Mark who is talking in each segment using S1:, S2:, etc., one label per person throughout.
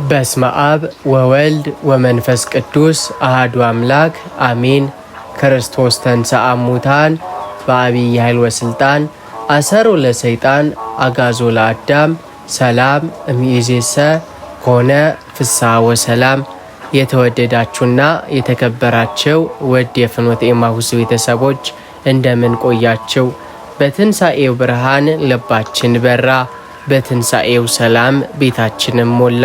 S1: በስመ አብ ወወልድ ወመንፈስ ቅዱስ አሐዱ አምላክ አሜን። ክርስቶስ ተንሥአ እሙታን በዐቢይ ኃይል ወሥልጣን አሰሮ ለሰይጣን አግዓዞ ለአዳም ሰላም እምይእዜሰ ኮነ ፍስሐ ወሰላም። የተወደዳችሁና የተከበራችሁ ውድ የፍኖተ ኤማሁስ ቤተሰቦች እንደምን ቆያችሁ? በትንሣኤው ብርሃን ልባችን በራ፣ በትንሣኤው ሰላም ቤታችንም ሞላ።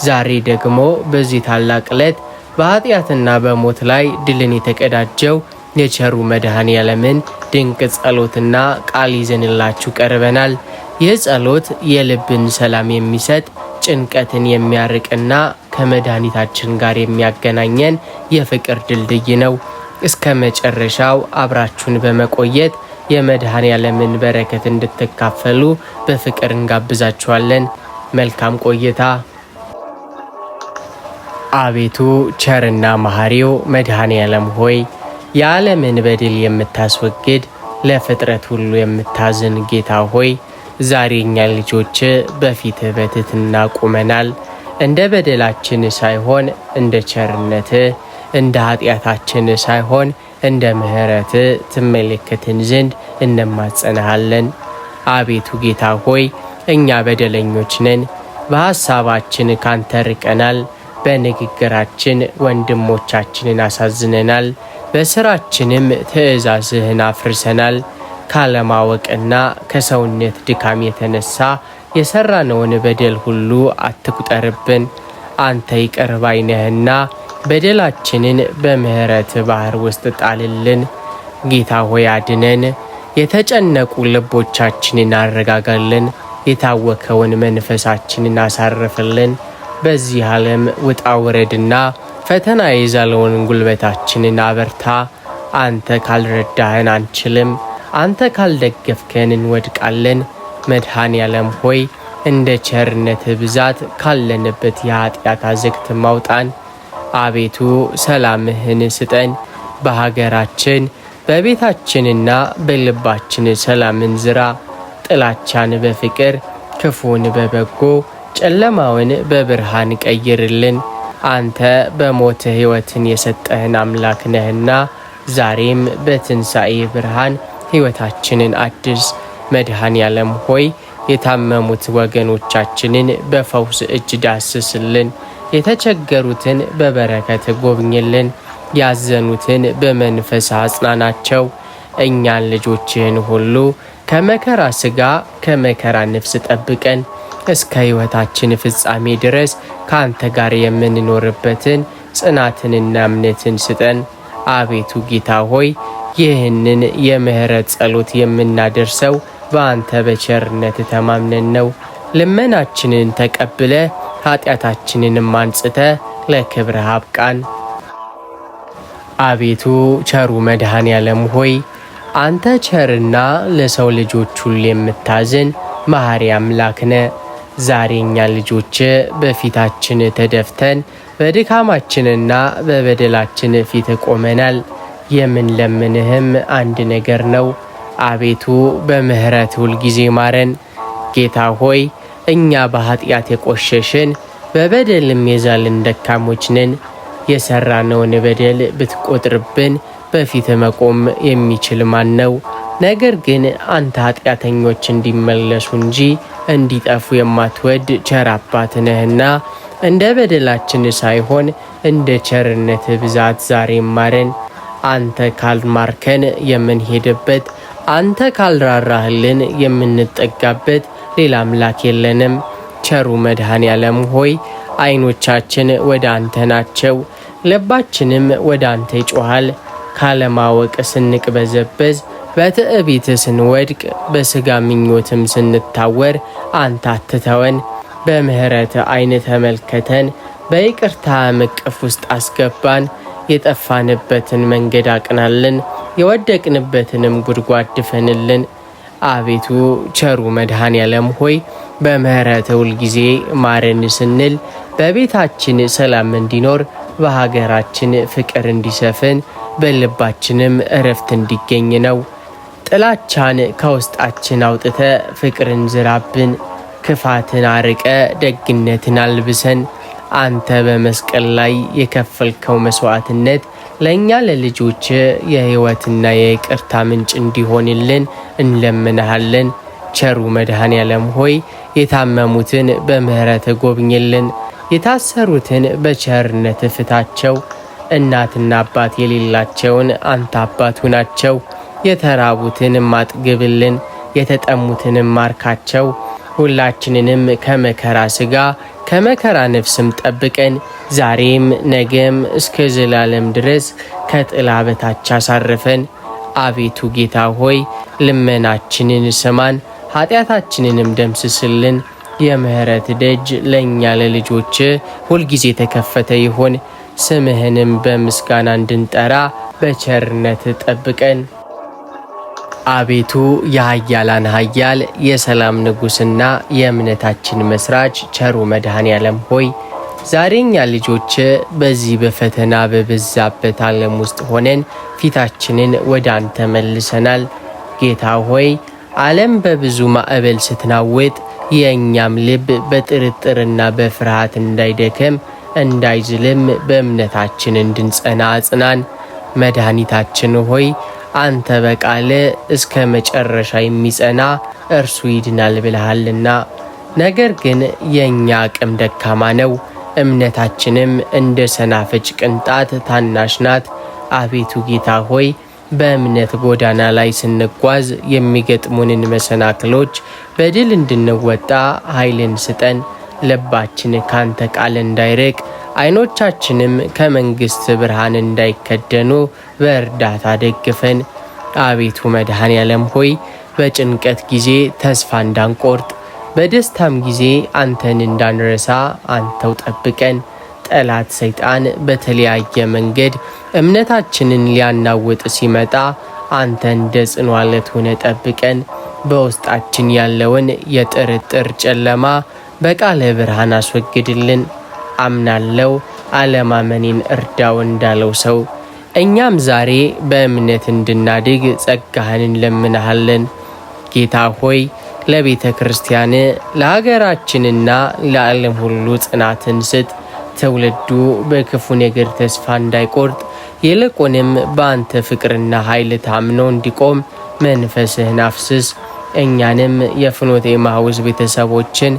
S1: ዛሬ ደግሞ በዚህ ታላቅ ዕለት በኃጢአትና በሞት ላይ ድልን የተቀዳጀው የቸሩ መድኃኔዓለምን ድንቅ ጸሎትና ቃል ይዘንላችሁ ቀርበናል። ይህ ጸሎት የልብን ሰላም የሚሰጥ ጭንቀትን የሚያርቅና ከመድኃኒታችን ጋር የሚያገናኘን የፍቅር ድልድይ ነው። እስከ መጨረሻው አብራችሁን በመቆየት የመድኃኔዓለምን በረከት እንድትካፈሉ በፍቅር እንጋብዛችኋለን። መልካም ቆይታ። አቤቱ ቸርና መሐሪው መድኃኔዓለም ሆይ የዓለምን በደል የምታስወግድ ለፍጥረት ሁሉ የምታዝን ጌታ ሆይ ዛሬ እኛ ልጆች በፊትህ በትሕትና ቁመናል። እንደ በደላችን ሳይሆን እንደ ቸርነትህ፣ እንደ ኃጢአታችን ሳይሆን እንደ ምሕረትህ ትመለከትን ዘንድ እንማጸንሃለን። አቤቱ ጌታ ሆይ እኛ በደለኞች ነን። በሐሳባችን ካንተ ርቀናል። በንግግራችን ወንድሞቻችንን አሳዝነናል። በሥራችንም ትእዛዝህን አፍርሰናል። ካለማወቅና ከሰውነት ድካም የተነሳ የሠራነውን በደል ሁሉ አትቁጠርብን። አንተ ይቅር ባይ ነህና በደላችንን በምሕረት ባሕር ውስጥ ጣልልን። ጌታ ሆይ አድነን። የተጨነቁ ልቦቻችንን አረጋጋልን። የታወከውን መንፈሳችንን አሳርፍልን። በዚህ ዓለም ውጣ ውረድና ፈተና የዛለውን ጉልበታችንን አበርታ። አንተ ካልረዳህን አንችልም። አንተ ካልደገፍከን እንወድቃለን። መድኃኔዓለም ሆይ እንደ ቸርነትህ ብዛት ካለንበት የኃጢአት አዘቅት ማውጣን። አቤቱ ሰላምህን ስጠን። በሀገራችን በቤታችንና በልባችን ሰላምን ዝራ። ጥላቻን በፍቅር ክፉን በበጎ ጨለማውን በብርሃን ቀይርልን። አንተ በሞት ሕይወትን የሰጠህን አምላክ ነህና ዛሬም በትንሣኤ ብርሃን ሕይወታችንን አድስ። መድኃኔዓለም ሆይ የታመሙት ወገኖቻችንን በፈውስ እጅ ዳስስልን። የተቸገሩትን በበረከት ጎብኝልን። ያዘኑትን በመንፈስ አጽናናቸው። እኛን ልጆችህን ሁሉ ከመከራ ሥጋ ከመከራ ነፍስ ጠብቀን። እስከ ሕይወታችን ፍጻሜ ድረስ ከአንተ ጋር የምንኖርበትን ጽናትንና እምነትን ስጠን። አቤቱ ጌታ ሆይ ይህንን የምሕረት ጸሎት የምናደርሰው በአንተ በቸርነት ተማምነን ነው። ልመናችንን ተቀብለ ኃጢአታችንንም አንጽተ ለክብርህ አብቃን። አቤቱ ቸሩ መድኃኔዓለም ሆይ አንተ ቸርና ለሰው ልጆች ሁሉ የምታዝን መሐሪ አምላክ ነህ። ዛሬ እኛ ልጆች በፊታችን ተደፍተን በድካማችንና በበደላችን ፊት ቆመናል። የምንለምንህም አንድ ነገር ነው። አቤቱ በምሕረት ሁልጊዜ ማረን። ጌታ ሆይ እኛ በኃጢአት የቆሸሽን በበደልም የዛልን ደካሞች ነን። የሠራነውን በደል ብትቆጥርብን በፊት መቆም የሚችል ማን ነው? ነገር ግን አንተ ኃጢአተኞች እንዲመለሱ እንጂ እንዲጠፉ የማትወድ ቸር አባት ነህና እንደ በደላችን ሳይሆን እንደ ቸርነት ብዛት ዛሬ ማረን። አንተ ካልማርከን የምንሄድበት፣ አንተ ካልራራህልን የምንጠጋበት ሌላ አምላክ የለንም። ቸሩ መድኃኔዓለም ሆይ ዓይኖቻችን ወደ አንተ ናቸው፣ ልባችንም ወደ አንተ ይጮኻል። ካለማወቅ ስንቅበዘበዝ፣ በትዕቢት ስንወድቅ፣ በሥጋ ምኞትም ስንታወር አንተ አትተወን። በምሕረት ዓይን ተመልከተን፣ በይቅርታ እቅፍ ውስጥ አስገባን። የጠፋንበትን መንገድ አቅናልን፣ የወደቅንበትንም ጉድጓድ ድፈንልን። አቤቱ ቸሩ መድኃኔዓለም ሆይ በምሕረት ሁልጊዜ ማረን ስንል በቤታችን ሰላም እንዲኖር፣ በሀገራችን ፍቅር እንዲሰፍን፣ በልባችንም እረፍት እንዲገኝ ነው። ጥላቻን ከውስጣችን አውጥተ ፍቅርን ዝራብን። ክፋትን አርቀ ደግነትን አልብሰን። አንተ በመስቀል ላይ የከፈልከው መስዋዕትነት ለእኛ ለልጆች የሕይወትና የይቅርታ ምንጭ እንዲሆንልን እንለምንሃለን። ቸሩ መድኃኔ ዓለም ሆይ የታመሙትን በምሕረት ጎብኝልን፣ የታሰሩትን በቸርነት ፍታቸው። እናትና አባት የሌላቸውን አንተ አባት ሁናቸው። የተራቡትን አጥግብልን፣ የተጠሙትንም ማርካቸው። ሁላችንንም ከመከራ ሥጋ ከመከራ ነፍስም ጠብቀን ዛሬም ነገም እስከ ዘላለም ድረስ ከጥላ በታች አሳርፈን። አቤቱ ጌታ ሆይ ልመናችንን ስማን፣ ኃጢአታችንንም ደምስስልን። የምህረት ደጅ ለእኛ ለልጆች ሁልጊዜ ተከፈተ ይሆን። ስምህንም በምስጋና እንድንጠራ በቸርነት ጠብቀን። አቤቱ የኃያላን ኃያል የሰላም ንጉሥና የእምነታችን መስራች ቸሩ መድኃኔ ዓለም ሆይ ዛሬኛ ልጆች በዚህ በፈተና በበዛበት ዓለም ውስጥ ሆነን ፊታችንን ወደ አንተ መልሰናል። ጌታ ሆይ ዓለም በብዙ ማዕበል ስትናወጥ የእኛም ልብ በጥርጥርና በፍርሃት እንዳይደከም እንዳይዝልም በእምነታችን እንድንጸና አጽናን። መድኃኒታችን ሆይ አንተ በቃል እስከ መጨረሻ የሚጸና እርሱ ይድናል ብለሃልና። ነገር ግን የእኛ አቅም ደካማ ነው፣ እምነታችንም እንደ ሰናፍጭ ቅንጣት ታናሽ ናት። አቤቱ ጌታ ሆይ በእምነት ጎዳና ላይ ስንጓዝ የሚገጥሙንን መሰናክሎች በድል እንድንወጣ ኃይልን ስጠን። ልባችን ካንተ ቃል እንዳይርቅ ዓይኖቻችንም ከመንግሥት ብርሃን እንዳይከደኑ በእርዳታ ደግፈን። አቤቱ መድኃኔ ዓለም ሆይ በጭንቀት ጊዜ ተስፋ እንዳንቆርጥ፣ በደስታም ጊዜ አንተን እንዳንረሳ አንተው ጠብቀን። ጠላት ሰይጣን በተለያየ መንገድ እምነታችንን ሊያናውጥ ሲመጣ አንተ እንደ ጽኑ ዓለት ሆነ ጠብቀን። በውስጣችን ያለውን የጥርጥር ጨለማ በቃለ ብርሃን አስወግድልን። አምናለው አለማመኔን እርዳው እንዳለው ሰው እኛም ዛሬ በእምነት እንድናድግ ጸጋህን እንለምንሃለን። ጌታ ሆይ ለቤተ ክርስቲያን ለሀገራችንና ለዓለም ሁሉ ጽናትን ስጥ። ትውልዱ በክፉ ነገር ተስፋ እንዳይቆርጥ ይልቁንም በአንተ ፍቅርና ኃይል ታምኖ እንዲቆም መንፈስህን አፍስስ። እኛንም የፍኖተ ኤማሁስ ቤተሰቦችን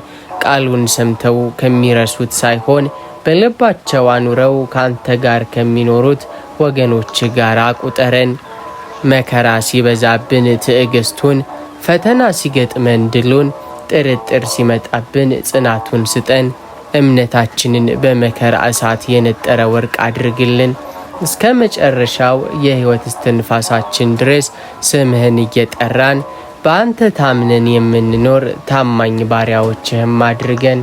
S1: ቃሉን ሰምተው ከሚረሱት ሳይሆን በልባቸው አኑረው ካንተ ጋር ከሚኖሩት ወገኖች ጋር ቁጠረን። መከራ ሲበዛብን ትዕግስቱን፣ ፈተና ሲገጥመን ድሉን፣ ጥርጥር ሲመጣብን ጽናቱን ስጠን። እምነታችንን በመከራ እሳት የነጠረ ወርቅ አድርግልን። እስከ መጨረሻው የሕይወት እስትንፋሳችን ድረስ ስምህን እየጠራን በአንተ ታምነን የምንኖር ታማኝ ባሪያዎችህም አድርገን።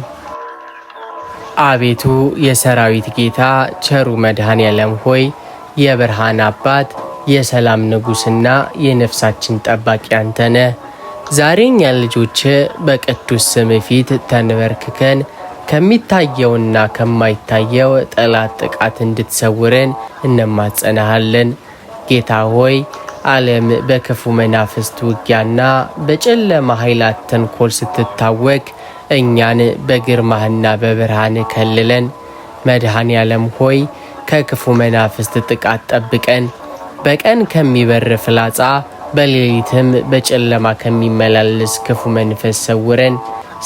S1: አቤቱ የሰራዊት ጌታ ቸሩ መድኃኔ ዓለም ሆይ የብርሃን አባት የሰላም ንጉሥና የነፍሳችን ጠባቂ አንተ ነህ። ዛሬኛ ልጆች በቅዱስ ስም ፊት ተንበርክከን ከሚታየውና ከማይታየው ጠላት ጥቃት እንድትሰውረን እንማጸናሃለን። ጌታ ሆይ ዓለም በክፉ መናፍስት ውጊያና በጨለማ ኃይላት ተንኮል ስትታወክ እኛን በግርማህና በብርሃን ከልለን። መድኃኔ ዓለም ሆይ ከክፉ መናፍስት ጥቃት ጠብቀን። በቀን ከሚበር ፍላጻ በሌሊትም በጨለማ ከሚመላለስ ክፉ መንፈስ ሰውረን።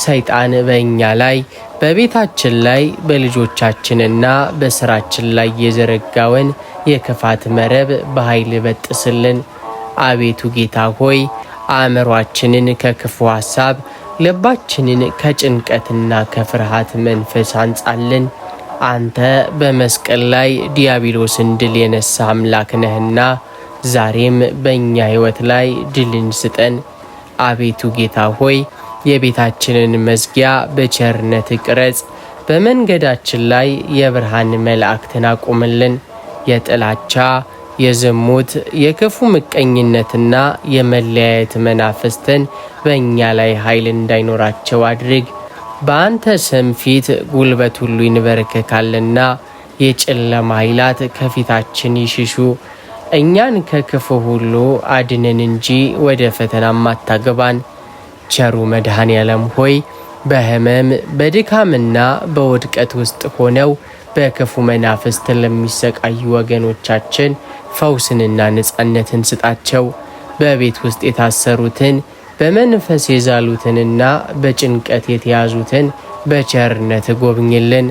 S1: ሰይጣን በእኛ ላይ በቤታችን ላይ በልጆቻችንና በሥራችን ላይ የዘረጋውን የክፋት መረብ በኃይል በጥስልን። አቤቱ ጌታ ሆይ አእምሯችንን ከክፉ ሐሳብ፣ ልባችንን ከጭንቀትና ከፍርሃት መንፈስ አንጻልን። አንተ በመስቀል ላይ ዲያብሎስን ድል የነሳ አምላክ ነህና ዛሬም በእኛ ሕይወት ላይ ድልን ስጠን። አቤቱ ጌታ ሆይ የቤታችንን መዝጊያ በቸርነት ቅረጽ። በመንገዳችን ላይ የብርሃን መላእክትን አቁምልን። የጥላቻ፣ የዝሙት፣ የክፉ ምቀኝነትና የመለያየት መናፍስትን በእኛ ላይ ኃይል እንዳይኖራቸው አድርግ። በአንተ ስም ፊት ጉልበት ሁሉ ይንበረከካልና የጨለማ ኃይላት ከፊታችን ይሽሹ። እኛን ከክፉ ሁሉ አድነን እንጂ ወደ ፈተናም አታግባን። ቸሩ መድኃኔ ዓለም ሆይ በህመም በድካምና በውድቀት ውስጥ ሆነው በክፉ መናፍስት ለሚሰቃዩ ወገኖቻችን ፈውስንና ነጻነትን ስጣቸው። በቤት ውስጥ የታሰሩትን በመንፈስ የዛሉትንና በጭንቀት የተያዙትን በቸርነት ጎብኝልን።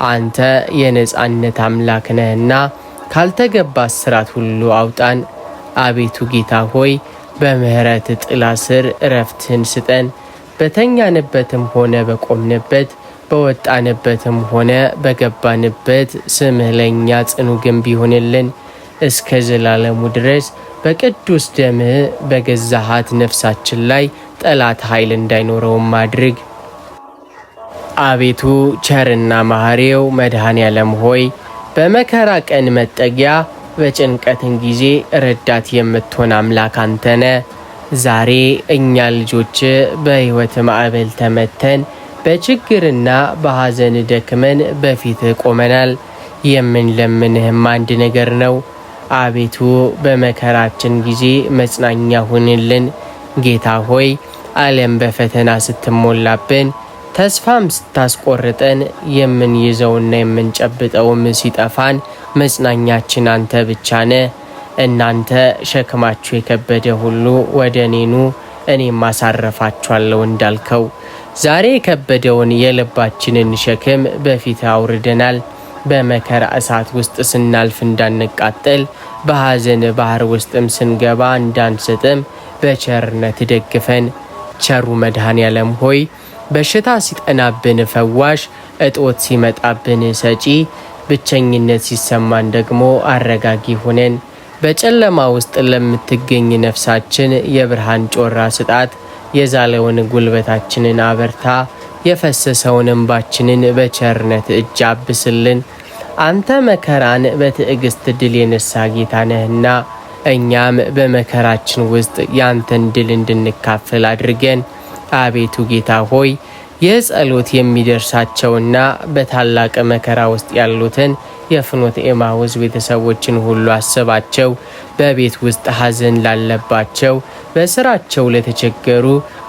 S1: አንተ የነጻነት አምላክ ነህና ካልተገባ እስራት ሁሉ አውጣን። አቤቱ ጌታ ሆይ በምህረት ጥላ ስር እረፍትን ስጠን። በተኛንበትም ሆነ በቆምንበት በወጣንበትም ሆነ በገባንበት ስምህ ለእኛ ጽኑ ግንብ ይሁንልን። እስከ ዘላለሙ ድረስ በቅዱስ ደምህ በገዛሃት ነፍሳችን ላይ ጠላት ኃይል እንዳይኖረውም አድርግ። አቤቱ ቸርና መሐሪው መድኃኔ ዓለም ሆይ በመከራ ቀን መጠጊያ በጭንቀትን ጊዜ ረዳት የምትሆን አምላክ አንተነ። ዛሬ እኛ ልጆች በሕይወት ማዕበል ተመተን በችግርና በሐዘን ደክመን በፊትህ ቆመናል። የምንለምንህም አንድ ነገር ነው። አቤቱ በመከራችን ጊዜ መጽናኛ ሁንልን። ጌታ ሆይ ዓለም በፈተና ስትሞላብን ተስፋም ስታስቆርጠን የምንይዘውና የምንጨብጠውም ሲጠፋን መጽናኛችን አንተ ብቻ ነህ። እናንተ ሸክማችሁ የከበደ ሁሉ ወደ እኔኑ እኔም አሳረፋችኋለሁ እንዳልከው ዛሬ የከበደውን የልባችንን ሸክም በፊት አውርደናል። በመከራ እሳት ውስጥ ስናልፍ እንዳንቃጠል፣ በሐዘን ባህር ውስጥም ስንገባ እንዳንሰጥም በቸርነት ደግፈን። ቸሩ መድኃኔ ዓለም ሆይ በሽታ ሲጠናብን ፈዋሽ፣ እጦት ሲመጣብን ሰጪ፣ ብቸኝነት ሲሰማን ደግሞ አረጋጊ ሁነን። በጨለማ ውስጥ ለምትገኝ ነፍሳችን የብርሃን ጮራ ስጣት። የዛለውን ጉልበታችንን አበርታ። የፈሰሰውን እንባችንን በቸርነት እጅ አብስልን። አንተ መከራን በትዕግስት ድል የነሳ ጌታ ነህና እኛም በመከራችን ውስጥ ያንተን ድል እንድንካፈል አድርገን። አቤቱ ጌታ ሆይ ይህ ጸሎት የሚደርሳቸውና በታላቅ መከራ ውስጥ ያሉትን የፍኖተ ኤማሁስ ቤተሰቦችን ሁሉ አስባቸው። በቤት ውስጥ ሐዘን ላለባቸው፣ በስራቸው ለተቸገሩ፣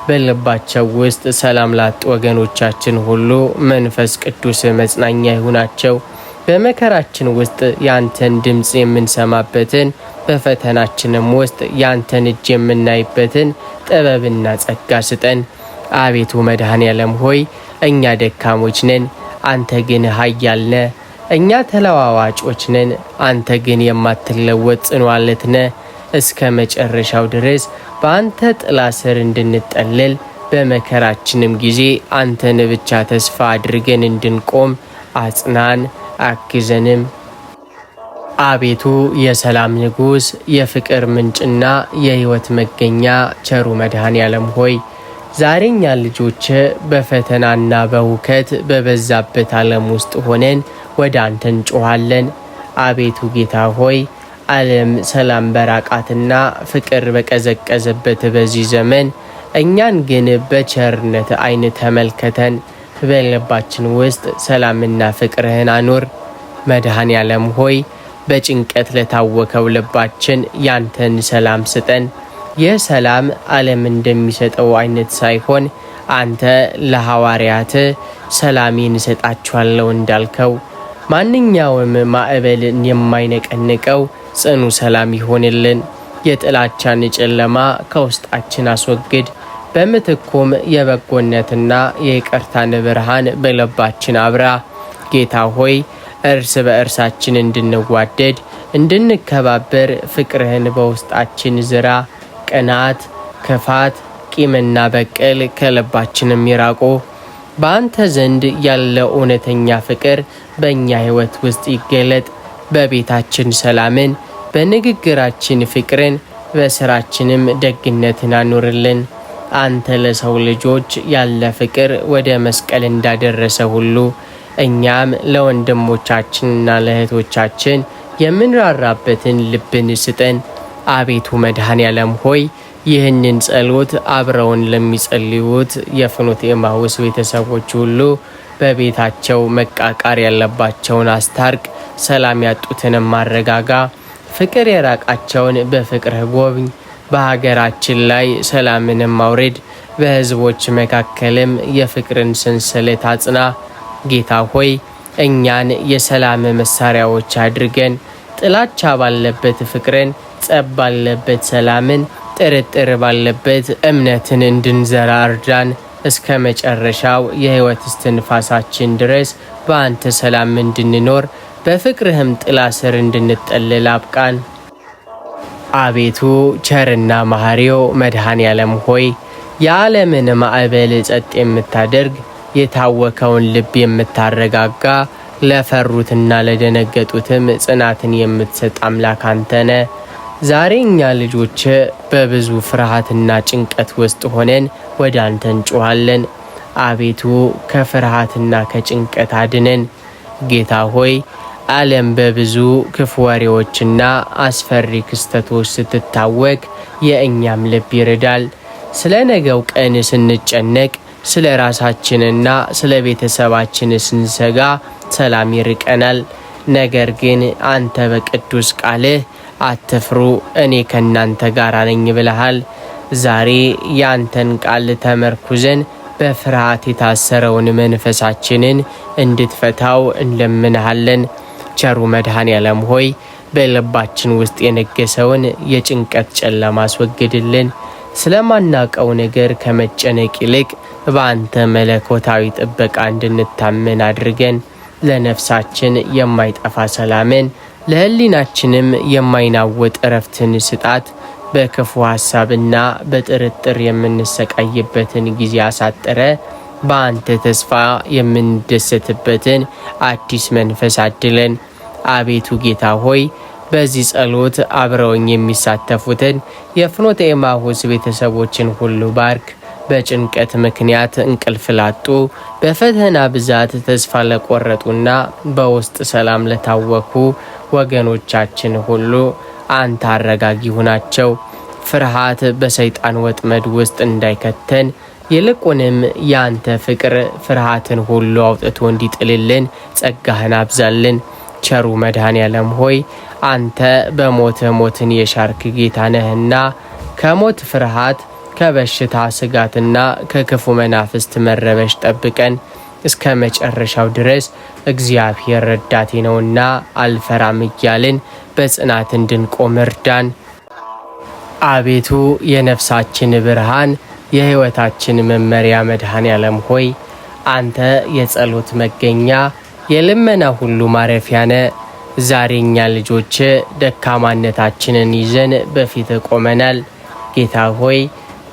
S1: በልባቸው ውስጥ ሰላም ላጡ ወገኖቻችን ሁሉ መንፈስ ቅዱስ መጽናኛ ይሁናቸው። በመከራችን ውስጥ ያንተን ድምፅ የምንሰማበትን፣ በፈተናችንም ውስጥ ያንተን እጅ የምናይበትን ጥበብና ጸጋ ስጠን። አቤቱ መድኃኔ ዓለም ሆይ እኛ ደካሞች ነን፣ አንተ ግን ኃያል ነህ። እኛ ተለዋዋጮች ነን፣ አንተ ግን የማትለወጥ ጽኑ ዓለት ነህ። እስከ መጨረሻው ድረስ በአንተ ጥላ ስር እንድንጠለል በመከራችንም ጊዜ አንተን ብቻ ተስፋ አድርገን እንድንቆም አጽናን፣ አግዘንም። አቤቱ የሰላም ንጉሥ፣ የፍቅር ምንጭና የሕይወት መገኛ ቸሩ መድኃኔ ዓለም ሆይ ዛሬኛ ልጆች በፈተናና በሁከት በበዛበት ዓለም ውስጥ ሆነን ወደ አንተ እንጮኻለን። አቤቱ ጌታ ሆይ ዓለም ሰላም በራቃትና ፍቅር በቀዘቀዘበት በዚህ ዘመን እኛን ግን በቸርነት ዓይን ተመልከተን። በልባችን ውስጥ ሰላምና ፍቅርህን አኑር። መድኃኔ ዓለም ሆይ በጭንቀት ለታወከው ልባችን ያንተን ሰላም ስጠን። ይህ ሰላም ዓለም እንደሚሰጠው አይነት ሳይሆን አንተ ለሐዋርያት ሰላሜን እሰጣችኋለሁ እንዳልከው ማንኛውም ማዕበልን የማይነቀንቀው ጽኑ ሰላም ይሆንልን። የጥላቻን ጨለማ ከውስጣችን አስወግድ። በምትኩም የበጎነትና የይቅርታን ብርሃን በልባችን አብራ። ጌታ ሆይ እርስ በእርሳችን እንድንዋደድ እንድንከባበር ፍቅርህን በውስጣችን ዝራ። ቅናት፣ ክፋት፣ ቂምና በቀል ከልባችንም ይራቁ። በአንተ ዘንድ ያለ እውነተኛ ፍቅር በእኛ ሕይወት ውስጥ ይገለጥ። በቤታችን ሰላምን፣ በንግግራችን ፍቅርን፣ በስራችንም ደግነትን አኑርልን። አንተ ለሰው ልጆች ያለ ፍቅር ወደ መስቀል እንዳደረሰ ሁሉ እኛም ለወንድሞቻችንና ለእህቶቻችን የምንራራበትን ልብን ስጠን። አቤቱ መድኃኔ ዓለም ሆይ ይህንን ጸሎት አብረውን ለሚጸልዩት የፍኖተ ኤማሁስ ቤተሰቦች ሁሉ በቤታቸው መቃቃር ያለባቸውን አስታርቅ፣ ሰላም ያጡትንም ማረጋጋ፣ ፍቅር የራቃቸውን በፍቅርህ ጎብኝ። በሀገራችን ላይ ሰላምንም አውርድ። በሕዝቦች መካከልም የፍቅርን ሰንሰለት አጽና። ጌታ ሆይ እኛን የሰላም መሳሪያዎች አድርገን ጥላቻ ባለበት ፍቅርን፣ ጸብ ባለበት ሰላምን፣ ጥርጥር ባለበት እምነትን እንድንዘራ እርዳን። እስከ መጨረሻው የሕይወት እስትንፋሳችን ድረስ በአንተ ሰላም እንድንኖር በፍቅርህም ጥላ ስር እንድንጠለል አብቃን። አቤቱ ቸርና መሐሪው መድኃኔ ዓለም ሆይ የዓለምን ማዕበል ጸጥ የምታደርግ የታወከውን ልብ የምታረጋጋ ለፈሩትና ለደነገጡትም ጽናትን የምትሰጥ አምላክ አንተነ። ዛሬ እኛ ልጆች በብዙ ፍርሃትና ጭንቀት ውስጥ ሆነን ወደ አንተ እንጮኻለን። አቤቱ ከፍርሃትና ከጭንቀት አድነን። ጌታ ሆይ ዓለም በብዙ ክፉ ወሬዎችና አስፈሪ ክስተቶች ስትታወክ የእኛም ልብ ይርዳል። ስለ ነገው ቀን ስንጨነቅ፣ ስለ ራሳችንና ስለ ቤተሰባችን ስንሰጋ ሰላም ይርቀናል። ነገር ግን አንተ በቅዱስ ቃልህ አትፍሩ እኔ ከእናንተ ጋር ነኝ ብለሃል። ዛሬ ያንተን ቃል ተመርኩዘን በፍርሃት የታሰረውን መንፈሳችንን እንድትፈታው እንለምንሃለን። ቸሩ መድኃኔ ዓለም ሆይ በልባችን ውስጥ የነገሰውን የጭንቀት ጨለማ አስወግድልን። ስለማናቀው ነገር ከመጨነቅ ይልቅ በአንተ መለኮታዊ ጥበቃ እንድንታመን አድርገን። ለነፍሳችን የማይጠፋ ሰላምን፣ ለሕሊናችንም የማይናወጥ እረፍትን ስጣት። በክፉ ሐሳብና በጥርጥር የምንሰቃይበትን ጊዜ አሳጥረ በአንተ ተስፋ የምንደሰትበትን አዲስ መንፈስ አድለን። አቤቱ ጌታ ሆይ በዚህ ጸሎት አብረውኝ የሚሳተፉትን የፍኖተ ኤማሁስ ቤተሰቦችን ሁሉ ባርክ። በጭንቀት ምክንያት እንቅልፍ ላጡ፣ በፈተና ብዛት ተስፋ ለቆረጡና በውስጥ ሰላም ለታወኩ ወገኖቻችን ሁሉ አንተ አረጋጊ ሁናቸው። ፍርሃት በሰይጣን ወጥመድ ውስጥ እንዳይከተን ይልቁንም ያንተ ፍቅር ፍርሃትን ሁሉ አውጥቶ እንዲጥልልን ጸጋህን አብዛልን። ቸሩ መድኃኔ ዓለም ሆይ አንተ በሞት ሞትን የሻርክ ጌታ ነህና ከሞት ፍርሃት፣ ከበሽታ ስጋትና ከክፉ መናፍስት መረበሽ ጠብቀን። እስከ መጨረሻው ድረስ እግዚአብሔር ረዳቴ ነውና አልፈራም እያልን በጽናት እንድንቆም እርዳን። አቤቱ የነፍሳችን ብርሃን፣ የሕይወታችን መመሪያ መድኃኔ ዓለም ሆይ አንተ የጸሎት መገኛ፣ የልመና ሁሉ ማረፊያ ነህ። ዛሬ እኛ ልጆች ደካማነታችንን ይዘን በፊት ቆመናል። ጌታ ሆይ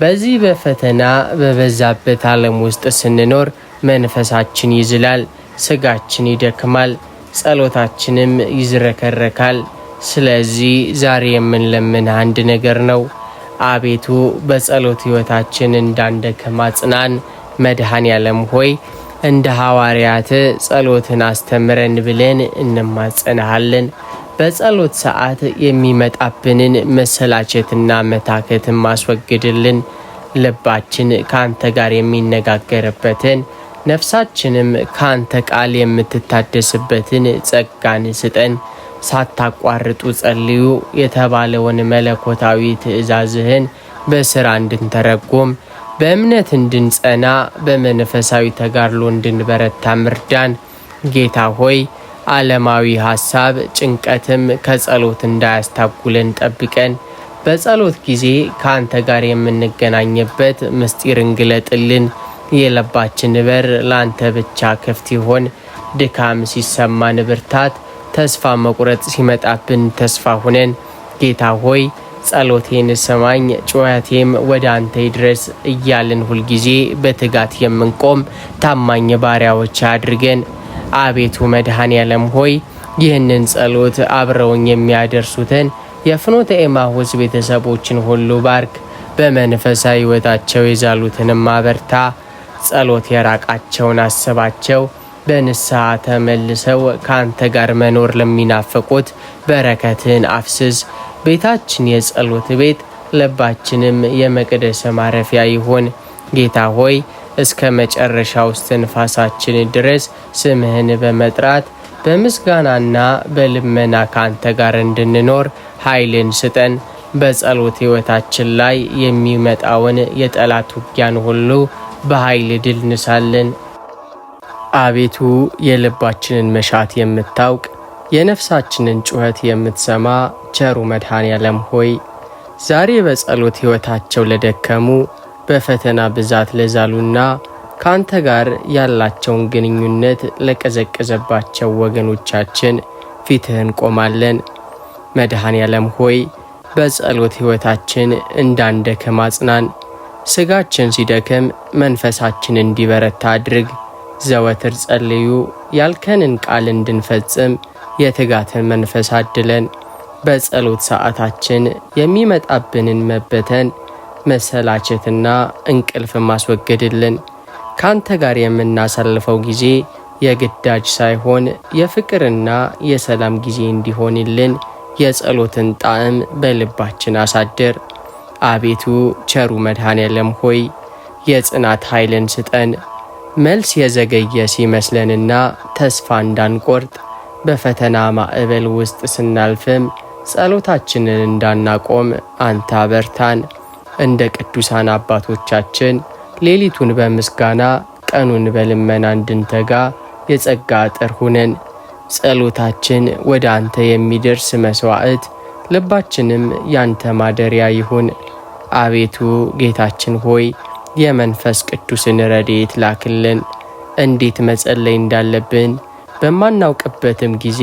S1: በዚህ በፈተና በበዛበት ዓለም ውስጥ ስንኖር መንፈሳችን ይዝላል፣ ስጋችን ይደክማል፣ ጸሎታችንም ይዝረከረካል። ስለዚህ ዛሬ የምንለምን አንድ ነገር ነው። አቤቱ በጸሎት ሕይወታችን እንዳንደክም አጽናን። መድኃኔ ዓለም ሆይ እንደ ሐዋርያት ጸሎትን አስተምረን ብለን እንማጸንሃለን። በጸሎት ሰዓት የሚመጣብንን መሰላቸትና መታከትን ማስወግድልን። ልባችን ካንተ ጋር የሚነጋገርበትን፣ ነፍሳችንም ካንተ ቃል የምትታደስበትን ጸጋን ስጠን። ሳታቋርጡ ጸልዩ የተባለውን መለኮታዊ ትእዛዝህን በሥራ እንድንተረጎም፣ በእምነት እንድንጸና፣ በመንፈሳዊ ተጋድሎ እንድንበረታ ምርዳን። ጌታ ሆይ ዓለማዊ ሐሳብ ጭንቀትም ከጸሎት እንዳያስታጉለን ጠብቀን። በጸሎት ጊዜ ከአንተ ጋር የምንገናኝበት ምስጢርን ግለጥልን። የልባችን በር ለአንተ ብቻ ክፍት ይሆን። ድካም ሲሰማን ብርታት፣ ተስፋ መቁረጥ ሲመጣብን ተስፋ ሁነን። ጌታ ሆይ ጸሎቴን ስማኝ፣ ጩኸቴም ወደ አንተ ይድረስ እያልን ሁልጊዜ በትጋት የምንቆም ታማኝ ባሪያዎች አድርገን። አቤቱ መድኃኔ ዓለም ሆይ ይህንን ጸሎት አብረውኝ የሚያደርሱትን የፍኖተ ኤማሁስ ቤተሰቦችን ሁሉ ባርክ። በመንፈሳዊ ሕይወታቸው የዛሉትንም አበርታ። ጸሎት የራቃቸውን አስባቸው። በንስሐ ተመልሰው ከአንተ ጋር መኖር ለሚናፍቁት በረከትን አፍስስ። ቤታችን የጸሎት ቤት፣ ልባችንም የመቅደስ ማረፊያ ይሁን። ጌታ ሆይ እስከ መጨረሻው እስትንፋሳችን ድረስ ስምህን በመጥራት በምስጋናና በልመና ካንተ ጋር እንድንኖር ኃይልን ስጠን። በጸሎት ሕይወታችን ላይ የሚመጣውን የጠላት ውጊያን ሁሉ በኃይል ድል ንሳለን። አቤቱ የልባችንን መሻት የምታውቅ የነፍሳችንን ጩኸት የምትሰማ ቸሩ መድኃኔዓለም ሆይ ዛሬ በጸሎት ሕይወታቸው ለደከሙ በፈተና ብዛት ለዛሉና ካንተ ጋር ያላቸውን ግንኙነት ለቀዘቀዘባቸው ወገኖቻችን ፊትህን ቆማለን። መድኃኔዓለም ሆይ በጸሎት ሕይወታችን እንዳንደክም አጽናን። ሥጋችን ሲደክም መንፈሳችን እንዲበረታ አድርግ። ዘወትር ጸልዩ ያልከንን ቃል እንድንፈጽም የትጋትን መንፈስ አድለን። በጸሎት ሰዓታችን የሚመጣብንን መበተን፣ መሰላቸትና እንቅልፍ ማስወገድልን። ካንተ ጋር የምናሳልፈው ጊዜ የግዳጅ ሳይሆን የፍቅርና የሰላም ጊዜ እንዲሆንልን የጸሎትን ጣዕም በልባችን አሳድር። አቤቱ ቸሩ መድኃኔዓለም ሆይ የጽናት ኃይልን ስጠን። መልስ የዘገየ ሲመስለንና ተስፋ እንዳንቆርጥ በፈተና ማዕበል ውስጥ ስናልፍም ጸሎታችንን እንዳናቆም አንተ አበርታን። እንደ ቅዱሳን አባቶቻችን ሌሊቱን በምስጋና ቀኑን በልመና እንድንተጋ የጸጋ አጥር ሁነን። ጸሎታችን ወደ አንተ የሚደርስ መሥዋዕት፣ ልባችንም ያንተ ማደሪያ ይሁን። አቤቱ ጌታችን ሆይ የመንፈስ ቅዱስን ረድኤት ላክልን። እንዴት መጸለይ እንዳለብን በማናውቅበትም ጊዜ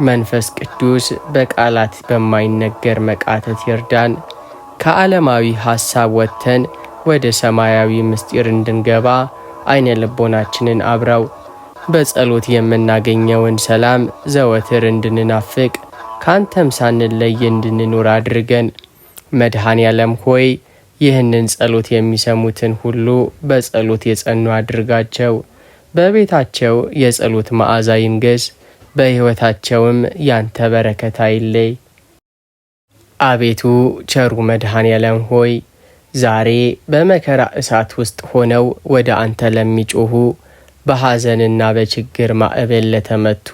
S1: መንፈስ ቅዱስ በቃላት በማይነገር መቃተት ይርዳን። ከዓለማዊ ሐሳብ ወጥተን ወደ ሰማያዊ ምስጢር እንድንገባ አይነ ልቦናችንን አብራው። በጸሎት የምናገኘውን ሰላም ዘወትር እንድንናፍቅ ካንተም ሳንለይ እንድንኖር አድርገን። መድኃኔዓለም ሆይ ይህንን ጸሎት የሚሰሙትን ሁሉ በጸሎት የጸኑ አድርጋቸው። በቤታቸው የጸሎት መዓዛ ይንገስ፣ በሕይወታቸውም ያንተ በረከት አይለይ። አቤቱ ቸሩ መድኃኔዓለም ሆይ ዛሬ በመከራ እሳት ውስጥ ሆነው ወደ አንተ ለሚጮኹ በሐዘንና በችግር ማዕበል ለተመቱ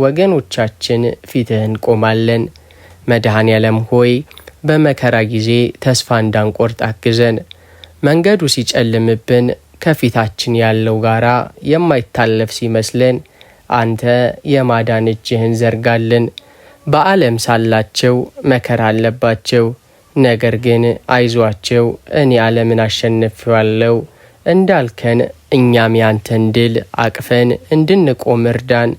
S1: ወገኖቻችን ፊትህን ቆማለን። መድኃኔዓለም ሆይ በመከራ ጊዜ ተስፋ እንዳንቆርጥ አግዘን። መንገዱ ሲጨልምብን ከፊታችን ያለው ጋራ የማይታለፍ ሲመስለን አንተ የማዳን እጅህን ዘርጋልን። በዓለም ሳላቸው መከራ አለባቸው፣ ነገር ግን አይዟቸው እኔ ዓለምን አሸንፌዋለሁ እንዳልከን እኛም ያንተን ድል አቅፈን እንድንቆም እርዳን።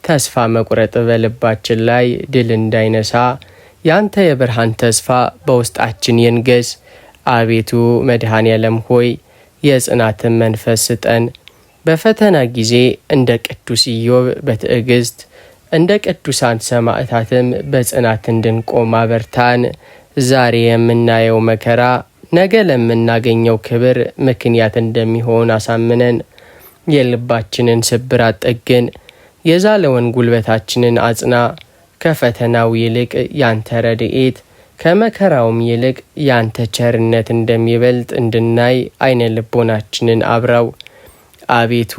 S1: ተስፋ መቁረጥ በልባችን ላይ ድል እንዳይነሳ ያንተ የብርሃን ተስፋ በውስጣችን ይንገስ። አቤቱ መድኃኔዓለም ሆይ የጽናትን መንፈስ ስጠን። በፈተና ጊዜ እንደ ቅዱስ ኢዮብ በትዕግስት እንደ ቅዱሳን ሰማዕታትም በጽናት እንድንቆም አበርታን። ዛሬ የምናየው መከራ ነገ ለምናገኘው ክብር ምክንያት እንደሚሆን አሳምነን። የልባችንን ስብራት ጠግን፣ የዛለውን ጉልበታችንን አጽና። ከፈተናው ይልቅ ያንተ ረድኤት ከመከራውም ይልቅ ያንተ ቸርነት እንደሚበልጥ እንድናይ አይነ ልቦናችንን አብራው። አቤቱ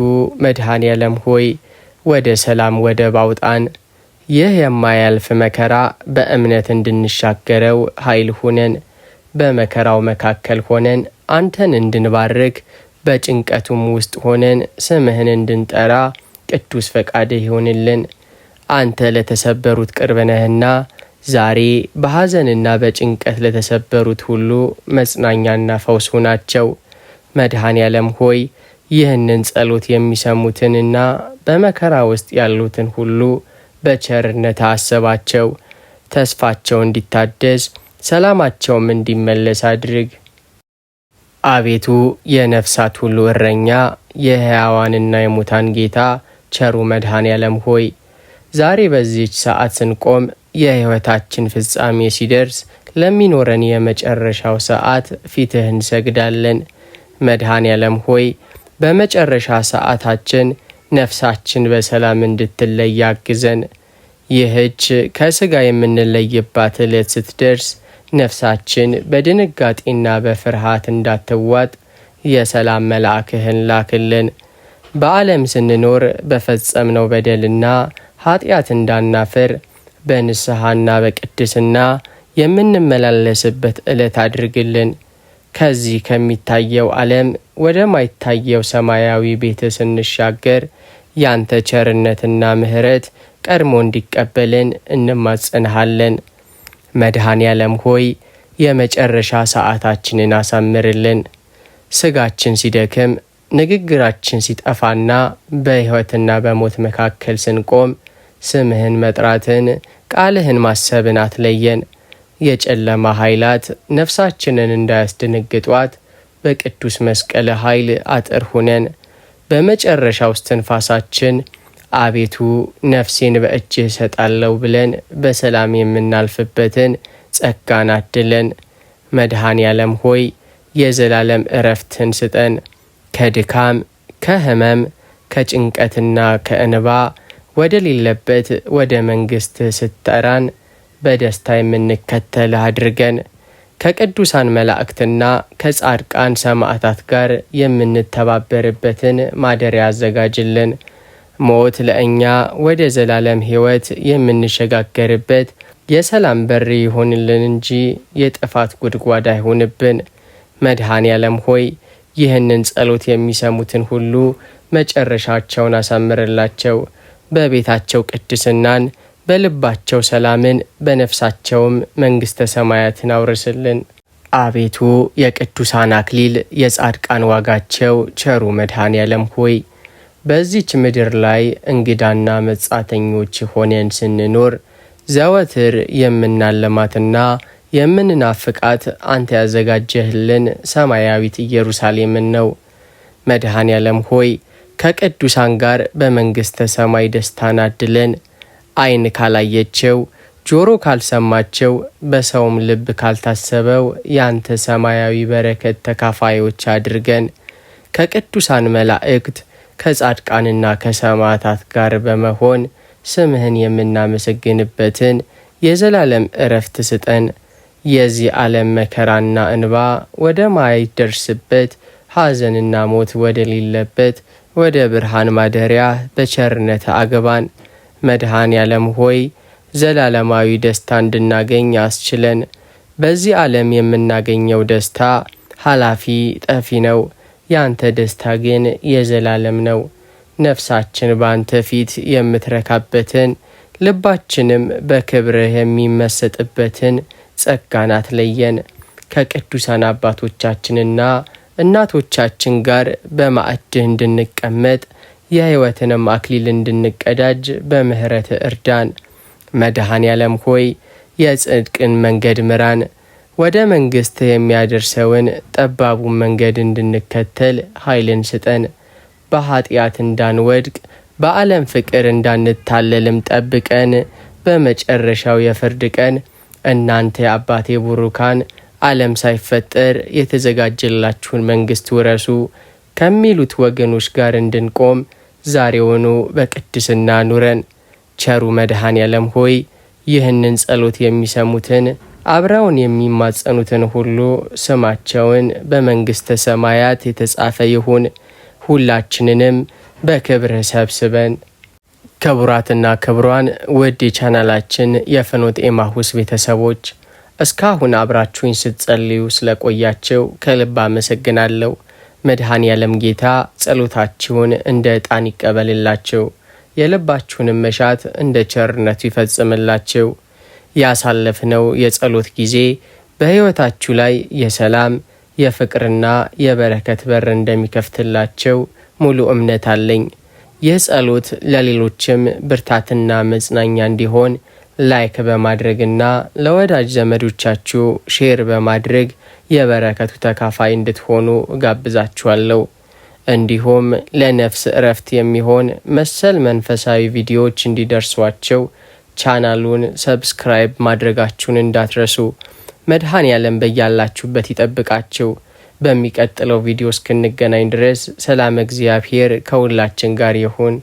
S1: መድኃኔዓለም ሆይ ወደ ሰላም ወደብ አውጣን። ይህ የማያልፍ መከራ በእምነት እንድንሻገረው ኃይል ሁነን። በመከራው መካከል ሆነን አንተን እንድንባርክ፣ በጭንቀቱም ውስጥ ሆነን ስምህን እንድንጠራ ቅዱስ ፈቃድህ ይሆንልን። አንተ ለተሰበሩት ቅርብ ነህና ዛሬ በሐዘንና በጭንቀት ለተሰበሩት ሁሉ መጽናኛና ፈውስ ሁናቸው። መድኃኔዓለም ሆይ ይህንን ጸሎት የሚሰሙትንና በመከራ ውስጥ ያሉትን ሁሉ በቸርነት አስባቸው። ተስፋቸው እንዲታደስ ሰላማቸውም እንዲመለስ አድርግ። አቤቱ የነፍሳት ሁሉ እረኛ የሕያዋንና የሙታን ጌታ ቸሩ መድኃኔዓለም ሆይ ዛሬ በዚህች ሰዓት ስንቆም የሕይወታችን ፍጻሜ ሲደርስ ለሚኖረን የመጨረሻው ሰዓት ፊትህ እንሰግዳለን። መድኃኔዓለም ሆይ በመጨረሻ ሰዓታችን ነፍሳችን በሰላም እንድትለይ አግዘን። ይህች ከሥጋ የምንለይባት ዕለት ስትደርስ ነፍሳችን በድንጋጤና በፍርሃት እንዳትዋጥ የሰላም መልአክህን ላክልን። በዓለም ስንኖር በፈጸምነው በደልና ኃጢአት እንዳናፍር በንስሐና በቅድስና የምንመላለስበት ዕለት አድርግልን። ከዚህ ከሚታየው ዓለም ወደ ማይታየው ሰማያዊ ቤት ስንሻገር ያንተ ቸርነትና ምሕረት ቀድሞ እንዲቀበልን እንማጸንሃለን። መድኃኔ ዓለም ሆይ የመጨረሻ ሰዓታችንን አሳምርልን። ስጋችን ሲደክም፣ ንግግራችን ሲጠፋና በሕይወትና በሞት መካከል ስንቆም ስምህን መጥራትን፣ ቃልህን ማሰብን አትለየን። የጨለማ ኃይላት ነፍሳችንን እንዳያስደነግጧት በቅዱስ መስቀል ኃይል አጥር ሁነን። በመጨረሻው እስትንፋሳችን አቤቱ ነፍሴን በእጅህ እሰጣለሁ ብለን በሰላም የምናልፍበትን ጸጋን አድለን። መድኃኔ ዓለም ሆይ የዘላለም ዕረፍትን ስጠን። ከድካም ከሕመም ከጭንቀትና ከእንባ ወደ ሌለበት ወደ መንግሥትህ ስትጠራን በደስታ የምንከተልህ አድርገን። ከቅዱሳን መላእክትና ከጻድቃን ሰማዕታት ጋር የምንተባበርበትን ማደሪያ አዘጋጅልን። ሞት ለእኛ ወደ ዘላለም ሕይወት የምንሸጋገርበት የሰላም በር ይሆንልን እንጂ የጥፋት ጉድጓድ አይሆንብን። መድኃኔ ዓለም ሆይ ይህንን ጸሎት የሚሰሙትን ሁሉ መጨረሻቸውን አሳምርላቸው። በቤታቸው ቅድስናን፣ በልባቸው ሰላምን፣ በነፍሳቸውም መንግሥተ ሰማያትን አውርስልን። አቤቱ የቅዱሳን አክሊል የጻድቃን ዋጋቸው ቸሩ መድኃኔ ዓለም ሆይ በዚች ምድር ላይ እንግዳና መጻተኞች ሆነን ስንኖር ዘወትር የምናለማትና የምንናፍቃት አንተ ያዘጋጀህልን ሰማያዊት ኢየሩሳሌምን ነው። መድኃኔ ዓለም ሆይ ከቅዱሳን ጋር በመንግሥተ ሰማይ ደስታን አድለን። ዓይን ካላየቸው፣ ጆሮ ካልሰማቸው፣ በሰውም ልብ ካልታሰበው ያንተ ሰማያዊ በረከት ተካፋዮች አድርገን። ከቅዱሳን መላእክት ከጻድቃንና ከሰማዕታት ጋር በመሆን ስምህን የምናመሰግንበትን የዘላለም ዕረፍት ስጠን። የዚህ ዓለም መከራና እንባ ወደ ማይደርስበት፣ ሐዘንና ሞት ወደ ሌለበት ወደ ብርሃን ማደሪያ በቸርነት አግባን። መድኃኔ ዓለም ሆይ ዘላለማዊ ደስታ እንድናገኝ አስችለን። በዚህ ዓለም የምናገኘው ደስታ ኃላፊ ጠፊ ነው። ያንተ ደስታ ግን የዘላለም ነው። ነፍሳችን በአንተ ፊት የምትረካበትን ልባችንም በክብርህ የሚመሰጥበትን ጸጋን አትለየን። ከቅዱሳን አባቶቻችንና እናቶቻችን ጋር በማዕድህ እንድንቀመጥ የሕይወትንም አክሊል እንድንቀዳጅ በምሕረት እርዳን። መድኃኔ ዓለም ሆይ የጽድቅን መንገድ ምራን። ወደ መንግሥት የሚያደርሰውን ጠባቡን መንገድ እንድንከተል ኃይልን ስጠን። በኀጢአት እንዳንወድቅ በዓለም ፍቅር እንዳንታለልም ጠብቀን። በመጨረሻው የፍርድ ቀን እናንተ የአባቴ ቡሩካን ዓለም ሳይፈጠር የተዘጋጀላችሁን መንግሥት ውረሱ ከሚሉት ወገኖች ጋር እንድንቆም ዛሬውኑ በቅድስና ኑረን። ቸሩ መድኃኔ ዓለም ሆይ ይህንን ጸሎት የሚሰሙትን አብረውን የሚማጸኑትን ሁሉ ስማቸውን በመንግሥተ ሰማያት የተጻፈ ይሁን። ሁላችንንም በክብርህ ሰብስበን። ክቡራትና ክቡራን ውድ የቻናላችን የፍኖተ ኤማሁስ ቤተሰቦች እስካሁን አብራችሁኝ ስትጸልዩ ስለቆያችሁ ከልብ አመሰግናለሁ። መድኃኔ ዓለም ጌታ ጸሎታችሁን እንደ ዕጣን ይቀበልላችሁ፣ የልባችሁንም መሻት እንደ ቸርነቱ ይፈጽምላችሁ። ያሳለፍነው የጸሎት ጊዜ በሕይወታችሁ ላይ የሰላም የፍቅርና የበረከት በር እንደሚከፍትላቸው ሙሉ እምነት አለኝ። ይህ ጸሎት ለሌሎችም ብርታትና መጽናኛ እንዲሆን ላይክ በማድረግና ለወዳጅ ዘመዶቻችሁ ሼር በማድረግ የበረከቱ ተካፋይ እንድትሆኑ ጋብዛችኋለሁ። እንዲሁም ለነፍስ እረፍት የሚሆን መሰል መንፈሳዊ ቪዲዮዎች እንዲደርሷቸው ቻናሉን ሰብስክራይብ ማድረጋችሁን እንዳትረሱ። መድኃኔ ዓለም በያላችሁበት ይጠብቃችሁ። በሚቀጥለው ቪዲዮ እስክንገናኝ ድረስ ሰላም እግዚአብሔር ከሁላችን ጋር ይሁን።